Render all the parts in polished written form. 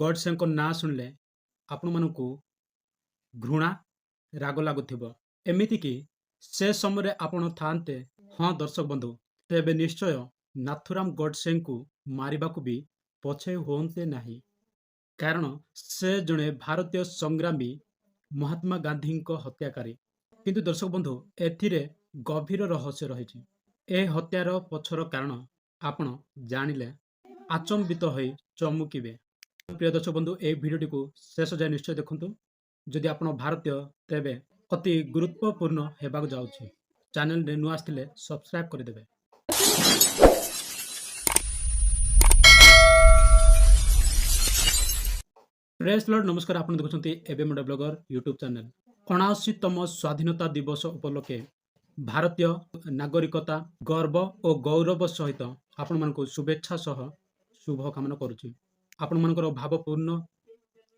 ଗଡସେଙ୍କ ନାଁ ଶୁଣିଲେ ଆପଣମାନଙ୍କୁ ଘୃଣା ରାଗ ଲାଗୁଥିବ। ଏମିତିକି ସେ ସମୟରେ ଆପଣ ଥାନ୍ତେ, ହଁ ଦର୍ଶକ ବନ୍ଧୁ, ତେବେ ନିଶ୍ଚୟ ନାଥୁରାମ ଗଡସେଙ୍କୁ ମାରିବାକୁ ବି ପଛେଇ ହୁଅନ୍ତେ ନାହିଁ। କାରଣ ସେ ଜଣେ ଭାରତୀୟ ସଂଗ୍ରାମୀ, ମହାତ୍ମା ଗାନ୍ଧୀଙ୍କ ହତ୍ୟାକାରୀ। କିନ୍ତୁ ଦର୍ଶକ ବନ୍ଧୁ, ଏଥିରେ ଗଭୀର ରହସ୍ୟ ରହିଛି। ଏ ହତ୍ୟାର ପଛର କାରଣ ଆପଣ ଜାଣିଲେ ଆଚମ୍ବିତ ହୋଇ ଚମକିବେ। ପ୍ରିୟ ଦର୍ଶକ ବନ୍ଧୁ, ଏହି ଭିଡ଼ିଓଟିକୁ ଶେଷ ଯାଏ ନିଶ୍ଚୟ ଦେଖନ୍ତୁ। ଯଦି ଆପଣ ଭାରତୀୟ, ତେବେ ଅତି ଗୁରୁତ୍ୱପୂର୍ଣ୍ଣ ହେବାକୁ ଯାଉଛି। ଚ୍ୟାନେଲରେ ନୂଆ ଆସିଥିଲେ ସବସ୍କ୍ରାଇବ କରିଦେବେ। ପ୍ରେସ୍ ଲର୍ଡ ନମସ୍କାର, ଆପଣ ଦେଖୁଛନ୍ତି ଏବେ ମୋଡ ବ୍ଲଗର ୟୁଟ୍ୟୁବ ଚ୍ୟାନେଲ। 79ତମ ସ୍ୱାଧୀନତା ଦିବସ ଉପଲକ୍ଷେ ଭାରତୀୟ ନାଗରିକତା ଗର୍ବ ଓ ଗୌରବ ସହିତ ଆପଣମାନଙ୍କୁ ଶୁଭେଚ୍ଛା ସହ ଶୁଭ କାମନା କରୁଛି। ଆପଣମାନଙ୍କର ଭାବପୂର୍ଣ୍ଣ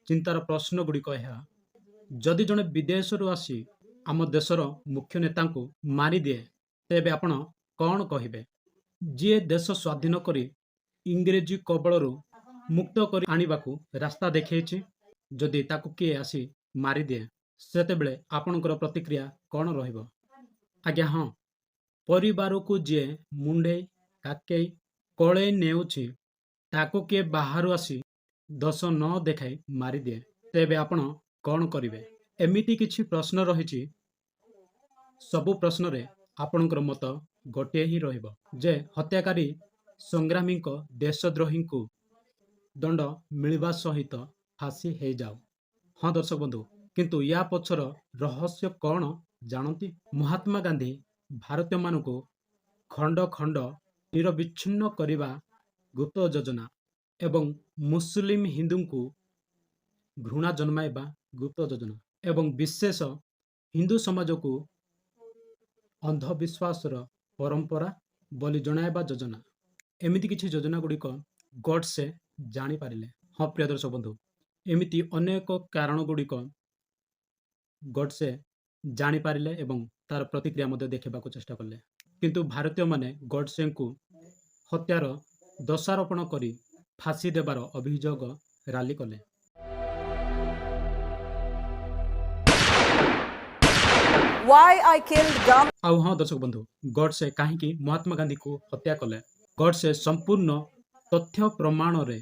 ଚିନ୍ତାର ପ୍ରଶ୍ନ ଗୁଡ଼ିକ ଏହା: ଯଦି ଜଣେ ବିଦେଶରୁ ଆସି ଆମ ଦେଶର ମୁଖ୍ୟ ନେତାଙ୍କୁ ମାରିଦିଏ, ତେବେ ଆପଣ କ'ଣ କହିବେ? ଯିଏ ଦେଶ ସ୍ୱାଧୀନ କରି ଇଂରେଜୀ କବଳରୁ ମୁକ୍ତ କରି ଆଣିବାକୁ ରାସ୍ତା ଦେଖେଇଛି, ଯଦି ତାକୁ କିଏ ଆସି ମାରିଦିଏ, ସେତେବେଳେ ଆପଣଙ୍କର ପ୍ରତିକ୍ରିୟା କ'ଣ ରହିବ? ଆଜ୍ଞା ହଁ, ପରିବାରକୁ ଯିଏ ମୁଣ୍ଡେଇ କାକେଇ କଳେଇ ନେଉଛି, ତାକୁ କିଏ ବାହାରୁ ଆସି ଦୋଷ ନ ଦେଖାଇ ମାରିଦିଏ, ତେବେ ଆପଣ କ'ଣ କରିବେ? ଏମିତି କିଛି ପ୍ରଶ୍ନ ରହିଛି। ସବୁ ପ୍ରଶ୍ନରେ ଆପଣଙ୍କର ମତ ଗୋଟିଏ ହିଁ ରହିବ ଯେ ହତ୍ୟାକାରୀ ସଂଗ୍ରାମୀଙ୍କ, ଦେଶଦ୍ରୋହୀଙ୍କୁ ଦଣ୍ଡ ମିଳିବା ସହିତ ଫାଶୀ ହେଇଯାଉ। ହଁ ଦର୍ଶକ ବନ୍ଧୁ, କିନ୍ତୁ ୟା ପଛର ରହସ୍ୟ କ'ଣ ଜାଣନ୍ତି? ମହାତ୍ମା ଗାନ୍ଧୀ ଭାରତୀୟମାନଙ୍କୁ ଖଣ୍ଡ ଖଣ୍ଡ ନିରବିଚ୍ଛିନ୍ନ କରିବା ଗୁପ୍ତ ଯୋଜନା ଏବଂ ମୁସଲିମ ହିନ୍ଦୁଙ୍କୁ ଘୃଣା ଜନ୍ମାଇବା ଗୁପ୍ତ ଯୋଜନା ଏବଂ ବିଶେଷ ହିନ୍ଦୁ ସମାଜକୁ ଅନ୍ଧବିଶ୍ୱାସର ପରମ୍ପରା ବୋଲି ଜଣାଇବା ଯୋଜନା, ଏମିତି କିଛି ଯୋଜନା ଗୁଡ଼ିକ ଗଡସେ ଜାଣିପାରିଲେ। ହଁ ପ୍ରିୟ ଦର୍ଶକ ବନ୍ଧୁ, ଏମିତି ଅନେକ କାରଣ ଗୁଡ଼ିକ ଗଡସେ ଜାଣିପାରିଲେ ଏବଂ ତାର ପ୍ରତିକ୍ରିୟା ମଧ୍ୟ ଦେଖିବାକୁ ଚେଷ୍ଟା କଲେ। କିନ୍ତୁ ଭାରତୀୟମାନେ ଗଡସେଙ୍କୁ ହତ୍ୟାର ଦୋଷାରୋପଣ କରି ଫାଶୀ ଦେବାର ଅଭିଯୋଗ ରାଲି କଲେ। ଆଉ ହଁ ଦର୍ଶକ ବନ୍ଧୁ, ଗଡସେ କାହିଁକି ମହାତ୍ମା ଗାନ୍ଧୀଙ୍କୁ ହତ୍ୟା କଲେ? ଗଡସେ ସମ୍ପୂର୍ଣ୍ଣ ତଥ୍ୟ ପ୍ରମାଣରେ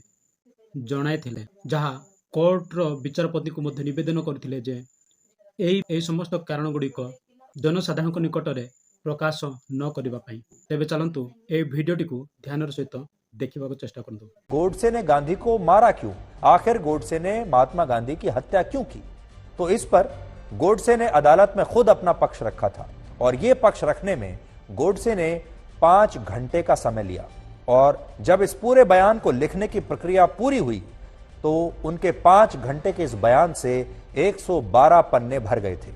ଜଣାଇଥିଲେ, ଯାହା କୋର୍ଟର ବିଚାରପତିଙ୍କୁ ମଧ୍ୟ ନିବେଦନ କରିଥିଲେ ଯେ ଏହି ସମସ୍ତ କାରଣ ଗୁଡ଼ିକ ଜନସାଧାରଣଙ୍କ ନିକଟରେ ପ୍ରକାଶ ନ କରିବା ପାଇଁ। ତେବେ ଚାଲନ୍ତୁ ଏହି ଭିଡ଼ିଓଟିକୁ ଧ୍ୟାନର ସହିତ ଦେଖିବାକୁ ଚେଷ୍ଟା କରନ୍ତୁ। गोडसे ने गांधी को मारा क्यों? आखिर गोडसे ने महात्मा गांधी की हत्या क्यों की? तो इस पर गोडसे ने अदालत में खुद अपना पक्ष रखा था और यह पक्ष रखने में गोडसे ने 5 घंटे का समय लिया। और जब इस पूरे बयान को लिखने की प्रक्रिया पूरी हुई तो उनके 5 घंटे के इस बयान से 112 पन्ने भर गए थे।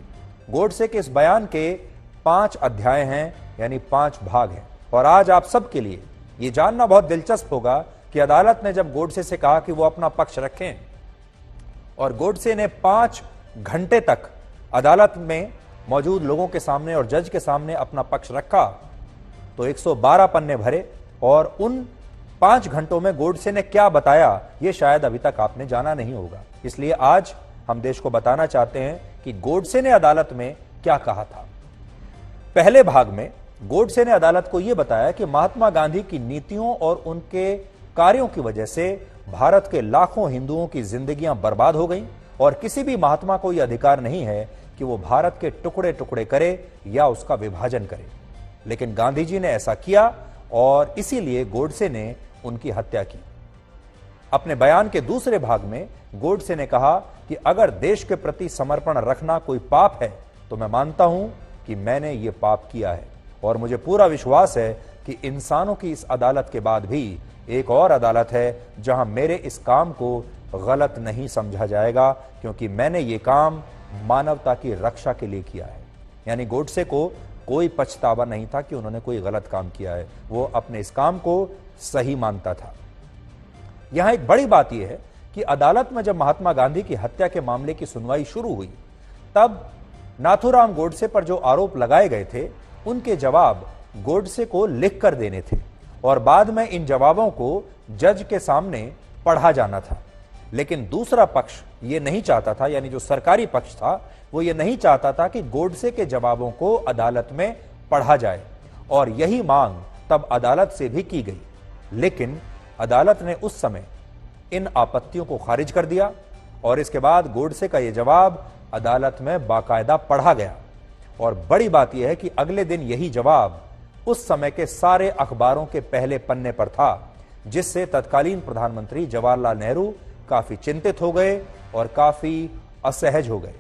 गोडसे के इस बयान के 5 अध्याय हैं, यानी 5 भाग हैं। और आज आप सबके लिए ये जानना बहुत दिलचस्प होगा कि अदालत ने जब गोडसे से कहा कि वो अपना पक्ष रखें और गोडसे ने 5 घंटे तक अदालत में मौजूद लोगों के सामने और जज के सामने अपना पक्ष रखा, तो 112 पन्ने भरे। और उन 5 घंटों में गोडसे ने क्या बताया, ये शायद अभी तक आपने जाना नहीं होगा। इसलिए आज हम देश को बताना चाहते हैं कि गोडसे ने अदालत में क्या कहा था। पहले भाग में गोडसे ने अदालत को यह बताया कि महात्मा गांधी की नीतियों और उनके कार्यों की वजह से भारत के लाखों हिंदुओं की जिंदगियां बर्बाद हो गईं और किसी भी महात्मा को यह अधिकार नहीं है कि वो भारत के टुकड़े टुकड़े करे या उसका विभाजन करे। लेकिन गांधी जी ने ऐसा किया और इसीलिए गोडसे ने उनकी हत्या की। अपने बयान के दूसरे भाग में गोडसे ने कहा कि अगर देश के प्रति समर्पण रखना कोई पाप है, तो मैं मानता हूं कि मैंने ये पाप किया है और मुझे पूरा विश्वास है कि इंसानों की इस अदालत के बाद भी एक और अदालत है जहां मेरे इस काम को गलत नहीं समझा जाएगा, क्योंकि मैंने ये काम मानवता की रक्षा के लिए किया है। यानी गोडसे को कोई पछतावा नहीं था कि उन्होंने कोई गलत काम किया है, वो अपने इस काम को सही मानता था। यहां एक बड़ी बात यह है कि अदालत में जब महात्मा गांधी की हत्या के मामले की सुनवाई शुरू हुई, तब नाथूराम गोडसे पर जो आरोप लगाए गए थे, उनके जवाब गोडसे को लिख कर देने थे और बाद में इन जवाबों को जज के सामने पढ़ा जाना था। लेकिन दूसरा पक्ष ये नहीं चाहता था, यानी जो सरकारी पक्ष था वो ये नहीं चाहता था कि गोडसे के जवाबों को अदालत में पढ़ा जाए, और यही मांग तब अदालत से भी की गई। लेकिन अदालत ने उस समय इन आपत्तियों को खारिज कर दिया और इसके बाद गोडसे का यह जवाब अदालत में बाकायदा पढ़ा गया। और बड़ी बात यह है कि अगले दिन यही जवाब उस समय के सारे अखबारों के पहले पन्ने पर था, जिससे तत्कालीन प्रधानमंत्री जवाहरलाल नेहरू काफी चिंतित हो गए और काफी असहज हो गए।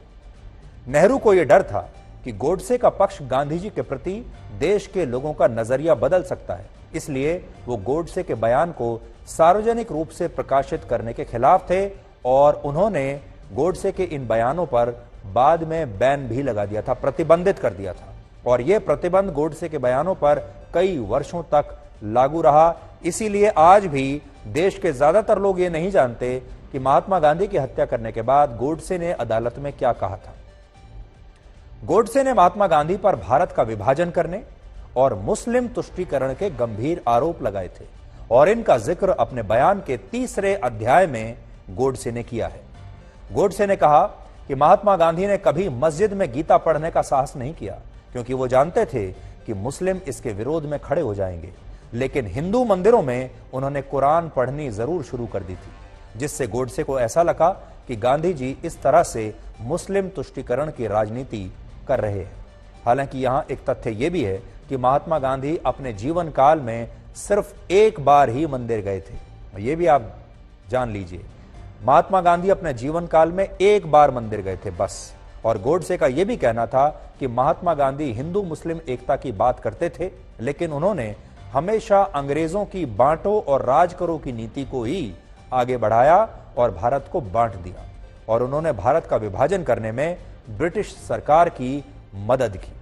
नेहरू को यह डर था कि गोडसे का पक्ष गांधी जी के प्रति देश के लोगों का नजरिया बदल सकता है, इसलिए वो गोडसे के बयान को सार्वजनिक रूप से प्रकाशित करने के खिलाफ थे और उन्होंने गोडसे के इन बयानों पर बाद में बैन भी लगा दिया था, प्रतिबंधित कर दिया था। और यह प्रतिबंध गोडसे के बयानों पर कई वर्षों तक लागू रहा। इसीलिए आज भी देश के ज्यादातर लोग ये नहीं जानते कि महात्मा गांधी की हत्या करने के बाद गोडसे ने अदालत में क्या कहा था। गोडसे ने महात्मा गांधी पर भारत का विभाजन करने और मुस्लिम तुष्टीकरण के गंभीर आरोप लगाए थे और इनका जिक्र अपने बयान के 3रे अध्याय में गोडसे ने किया है। गोडसे ने कहा कि महात्मा गांधी ने कभी मस्जिद में गीता पढ़ने का साहस नहीं किया, क्योंकि वो जानते थे कि मुस्लिम इसके विरोध में खड़े हो जाएंगे। लेकिन हिंदू मंदिरों में उन्होंने कुरान पढ़नी जरूर शुरू कर दी थी, जिससे गोडसे को ऐसा लगा कि गांधी जी इस तरह से मुस्लिम तुष्टीकरण की राजनीति कर रहे हैं। हालांकि यहां एक तथ्य यह भी है कि महात्मा गांधी अपने जीवन काल में सिर्फ एक बार ही मंदिर गए थे। यह भी आप जान लीजिए, महात्मा गांधी अपने जीवन काल में एक बार मंदिर गए थे बस। और गोडसे का यह भी कहना था कि महात्मा गांधी हिंदू मुस्लिम एकता की बात करते थे, लेकिन उन्होंने हमेशा अंग्रेजों की बांटो और राज करो की नीति को ही आगे बढ़ाया और भारत को बांट दिया। और उन्होंने भारत का विभाजन करने में ब्रिटिश सरकार की मदद की।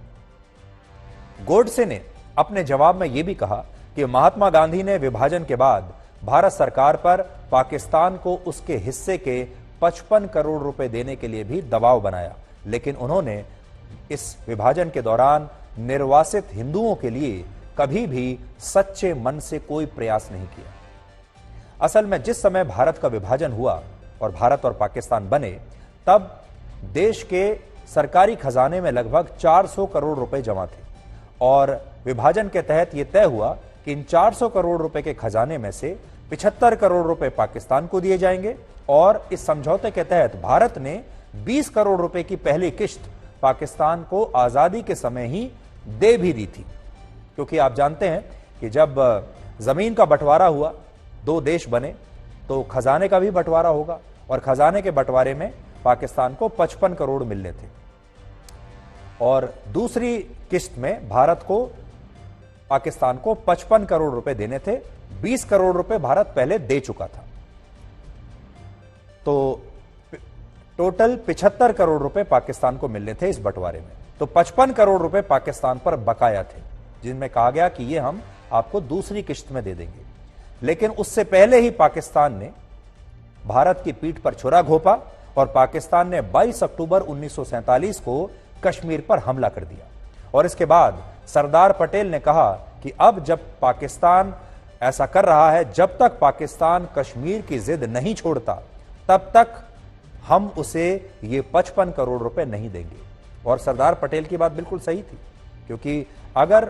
गोडसे ने अपने जवाब में यह भी कहा कि महात्मा गांधी ने विभाजन के बाद भारत सरकार पर पाकिस्तान को उसके हिस्से के 55 करोड़ रुपए देने के लिए भी दबाव बनाया, लेकिन उन्होंने इस विभाजन के दौरान निर्वासित हिंदुओं के लिए कभी भी सच्चे मन से कोई प्रयास नहीं किया। असल में जिस समय भारत का विभाजन हुआ और भारत और पाकिस्तान बने, तब देश के सरकारी खजाने में लगभग 400 करोड़ रुपए जमा थे और विभाजन के तहत यह तय हुआ कि इन 400 करोड़ रुपए के खजाने में से 75 करोड़ रुपए पाकिस्तान को दिए जाएंगे। और इस समझौते के तहत भारत ने 20 करोड़ रुपए की पहली किश्त पाकिस्तान को आजादी के समय ही दे भी दी थी, क्योंकि आप जानते हैं कि जब जमीन का बंटवारा हुआ, 2 देश बने, तो खजाने का भी बंटवारा होगा और खजाने के बंटवारे में पाकिस्तान को 55 करोड़ मिलने थे और दूसरी किश्त में भारत को पाकिस्तान को 55 करोड़ रुपए देने थे। 20 करोड़ रुपए भारत पहले दे चुका था, तो टोटल 75 करोड़ रुपए पाकिस्तान को मिलने थे इस बंटवारे में। तो 55 करोड़ रुपए पाकिस्तान पर बकाया थे, जिनमें कहा गया कि ये हम आपको दूसरी किश्त में दे देंगे। लेकिन उससे पहले ही पाकिस्तान ने भारत की पीठ पर छुरा घोंपा और पाकिस्तान ने 22 अक्टूबर 1947 को कश्मीर पर हमला कर दिया। और इसके बाद सरदार पटेल ने कहा कि अब जब पाकिस्तान ऐसा कर रहा है, जब तक पाकिस्तान कश्मीर की जिद नहीं छोड़ता, तब तक हम उसे ये 55 करोड़ रुपए नहीं देंगे। और सरदार पटेल की बात बिल्कुल सही थी, क्योंकि अगर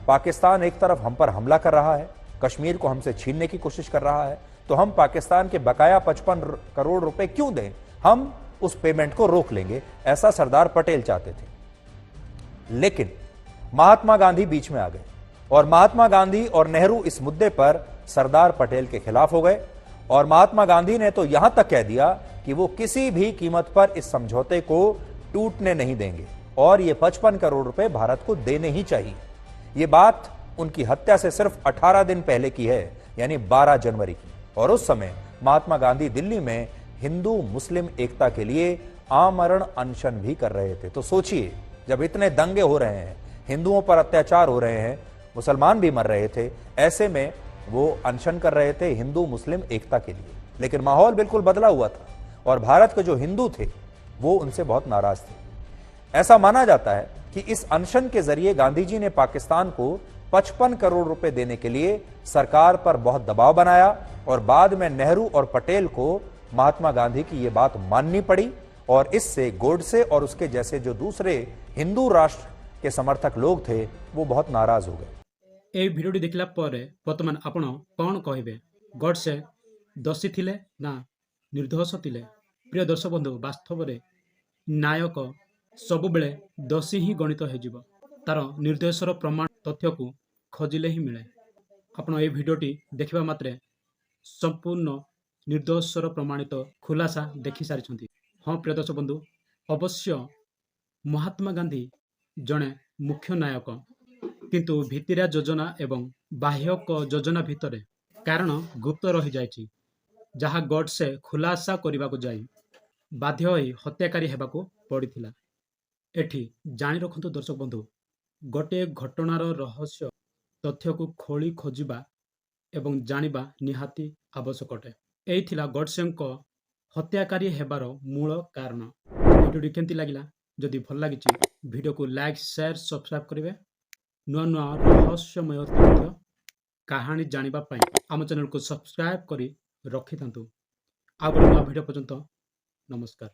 पाकिस्तान एक तरफ हम पर हमला कर रहा है, कश्मीर को हमसे छीनने की कोशिश कर रहा है, तो हम पाकिस्तान के बकाया 55 करोड़ रुपए क्यों दें, हम उस पेमेंट को रोक लेंगे। ऐसा सरदार पटेल चाहते थे। लेकिन महात्मा गांधी बीच में आ गए और महात्मा गांधी और नेहरू इस मुद्दे पर सरदार पटेल के खिलाफ हो गए और महात्मा गांधी ने तो यहां तक कह दिया कि वो किसी भी कीमत पर इस समझौते को टूटने नहीं देंगे और ये 55 करोड़ रुपए भारत को देने ही चाहिए। ये बात उनकी हत्या से सिर्फ 18 दिन पहले की है, यानी 12 जनवरी की। और उस समय महात्मा गांधी दिल्ली में हिंदू मुस्लिम एकता के लिए आमरण अनशन भी कर रहे थे। तो सोचिए, जब इतने दंगे हो रहे हैं, हिंदुओं पर अत्याचार हो रहे हैं, मुसलमान भी मर रहे थे, ऐसे में वो अनशन कर रहे थे हिंदू मुस्लिम एकता के लिए। लेकिन माहौल बिल्कुल बदला हुआ था और भारत के जो हिंदू थे वो उनसे बहुत नाराज थे। ऐसा माना जाता है कि इस अनशन के जरिए गांधी जी ने पाकिस्तान को 55 करोड़ रुपए देने के लिए सरकार पर बहुत दबाव बनाया और बाद में नेहरू और पटेल को महात्मा गांधी की ये बात माननी पड़ी और इससे गोडसे और उसके जैसे जो दूसरे हिंदू राष्ट्र के समर्थक लोग थे वो बहुत नाराज हो गए। এই ভিডিওটি ଦେଖିଲା ପରେ ବର୍ତ୍ତମାନ ଆପଣ କ'ଣ କହିବେ? ଗଡ୍ସେ ଦୋଷୀ ଥିଲେ ନା ନିର୍ଦ୍ଦୋଷ ଥିଲେ? ପ୍ରିୟ ଦର୍ଶକ ବନ୍ଧୁ, ବାସ୍ତବରେ ନାୟକ ସବୁବେଳେ ଦୋଷୀ ହିଁ ଗଣିତ ହୋଇଯିବ। ତାର ନିର୍ଦ୍ଦୋଷର ପ୍ରମାଣ ତଥ୍ୟକୁ ଖୋଜିଲେ ହିଁ ମିଳେ। ଆପଣ ଏହି ଭିଡ଼ିଓଟି ଦେଖିବା ମାତ୍ରେ ସମ୍ପୂର୍ଣ୍ଣ ନିର୍ଦ୍ଦୋଷର ପ୍ରମାଣିତ ଖୁଲାସା ଦେଖିସାରିଛନ୍ତି। ହଁ ପ୍ରିୟ ଦର୍ଶକ ବନ୍ଧୁ, ଅବଶ୍ୟ ମହାତ୍ମା ଗାନ୍ଧୀ ଜଣେ ମୁଖ୍ୟ ନାୟକ, କିନ୍ତୁ ଭିତିରିଆ ଯୋଜନା ଏବଂ ବାହ୍ୟକ ଯୋଜନା ଭିତରେ କାରଣ ଗୁପ୍ତ ରହିଯାଇଛି, ଯାହା ଗଡ୍ସେ ଖୁଲାସା କରିବାକୁ ଯାଇ ବାଧ୍ୟ ହୋଇ ହତ୍ୟାକାରୀ ହେବାକୁ ପଡ଼ିଥିଲା। ଏଠି ଜାଣି ରଖନ୍ତୁ ଦର୍ଶକ ବନ୍ଧୁ, ଗୋଟିଏ ଘଟଣାର ରହସ୍ୟ ତଥ୍ୟକୁ ଖୋଳି ଖୋଜିବା ଏବଂ ଜାଣିବା ନିହାତି ଆବଶ୍ୟକ ଅଟେ। ଏହି ଥିଲା ଗଡ୍ସେଙ୍କ ହତ୍ୟାକାରୀ ହେବାର ମୂଳ କାରଣ। ଭିଡ଼ିଓଟି କେମିତି ଲାଗିଲା? ଯଦି ଭଲ ଲାଗିଛି ଭିଡ଼ିଓକୁ ଲାଇକ୍, ସେୟାର, ସବସ୍କ୍ରାଇବ୍ କରିବେ। ନୂଆ ନୂଆ ରହସ୍ୟମୟ ତଥ୍ୟ କାହାଣୀ ଜାଣିବା ପାଇଁ ଆମ ଚ୍ୟାନେଲକୁ ସବସ୍କ୍ରାଇବ୍ କରି ରଖିଥାନ୍ତୁ। ଆଉ ଗୋଟେ ନୂଆ ଭିଡ଼ିଓ ପର୍ଯ୍ୟନ୍ତ ନମସ୍କାର।